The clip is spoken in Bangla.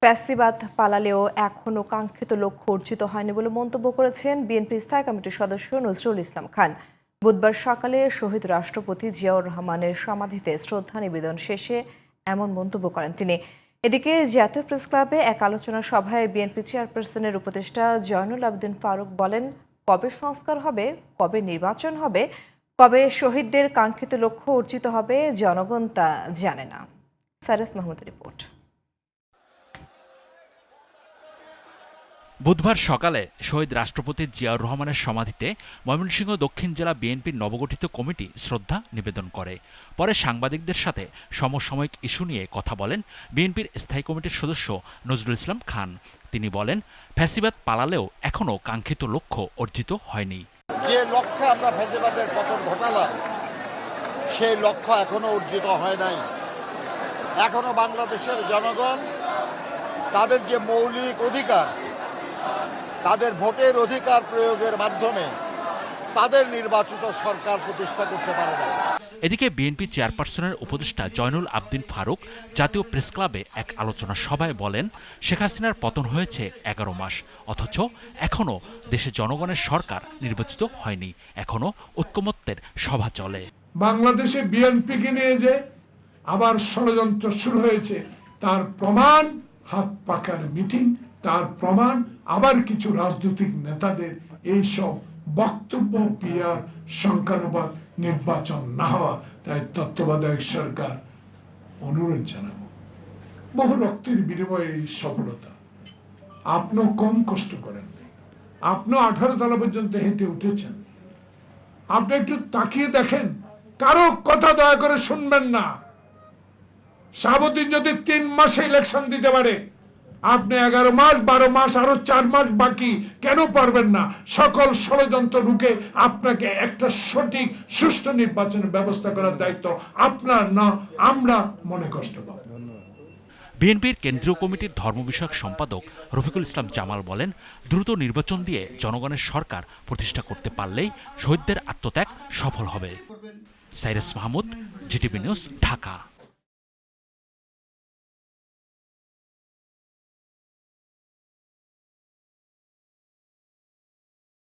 ফ্যাসিবাদ পালালেও এখনো কাঙ্ক্ষিত লক্ষ্য অর্জিত হয়নি বলে মন্তব্য করেছেন বিএনপি স্থায়ী কমিটির সদস্য নজরুল ইসলাম খান। বুধবার সকালে শহীদ রাষ্ট্রপতি জিয়াউর রহমানের সমাধিতে শ্রদ্ধা নিবেদন শেষে এমন মন্তব্য করেন তিনি। এদিকে জাতীয় প্রেস ক্লাবে এক আলোচনা সভায় বিএনপি চেয়ারপারসনের উপদেষ্টা জয়নুল আবেদিন ফারুক বলেন, কবে সংস্কার হবে, কবে নির্বাচন হবে, কবে শহীদদের কাঙ্ক্ষিত লক্ষ্য অর্জিত হবে জনগণ তা জানে না। সাইরাস মাহমুদের রিপোর্ট। বুধবার সকালে শহীদ রাষ্ট্রপতি জিয়াউর রহমানের সমাধিতে ময়মনসিংহ দক্ষিণ জেলা বিএনপির নবগঠিত কমিটি শ্রদ্ধা নিবেদন করে। পরে সাংবাদিকদের সাথে সমসাময়িক ইস্যু নিয়ে কথা বলেন বিএনপির স্থায়ী কমিটির সদস্য নজরুল ইসলাম খান। তিনি বলেন, ফ্যাসিবাদ পালালেও এখনো কাঙ্ক্ষিত লক্ষ্য অর্জিত হয়নি। যে লক্ষ্যে আমরা ফ্যাসিবাদের পতন ঘটালাম সেই লক্ষ্য এখনো অর্জিত হয় নাই। এখনো বাংলাদেশের জনগণ তাদের যে মৌলিক অধিকার, তাদের ভোটের অধিকার প্রয়োগের মাধ্যমে তাদের নির্বাচিত সরকার প্রতিষ্ঠা করতে পারে না। এদিকে বিএনপি চেয়ারপারসনের উপদেষ্টা জয়নুল আবেদিন ফারুক জাতীয় প্রেস ক্লাবে এক আলোচনা সভায় বলেন, শেখ হাসিনার পতন হয়েছে 11 মাস, অথচ এখনো দেশে জনগণের সরকার নির্বাচিত হয়নি। এখনো ঐক্যমত্যের সভা চলে। বাংলাদেশে বিএনপিকে নিয়ে যে আবার ষড়যন্ত্র শুরু হয়েছে তার প্রমাণ হাত পাকার মিটিং, তার প্রমাণ আবার কিছু রাজনৈতিক নেতাদের এইসব বক্তব্য, পিয়ার, সংখ্যানুপাত, নির্বাচন না হওয়া। তাই তত্ত্বাবধায়ক সরকার অনুরোধ জানাবো, বহু রক্তের বিনিময়ে এই সফলতা। আপনিও কম কষ্ট করেন, আপনিও 18 তলা পর্যন্ত হেঁটে উঠেছেন। আপনি একটু তাকিয়ে দেখেন, কারো কথা দয়া করে শুনবেন না। শাহাবুদ্দিন যদি 3 মাসে ইলেকশন দিতে পারে, আপনি 11 মাস, 12 মাস, আরো 4 মাস বাকি কেন পারবেন না? সকল ষড়যন্ত্র রুখে আপনাকে একটা সঠিক সুষ্ঠু নির্বাচনের ব্যবস্থা করার দায়িত্ব আপনার, না আমরা মনে কষ্ট পাবো। বিএনপির কেন্দ্রীয় কমিটির ধর্ম বিষয়ক সম্পাদক রফিকুল ইসলাম জামাল বলেন, দ্রুত নির্বাচন দিয়ে জনগণের সরকার প্রতিষ্ঠা করতে পারলেই শহীদদের আত্মত্যাগ সফল হবে। Cyrus Mahmud, GTV news, Dhaka.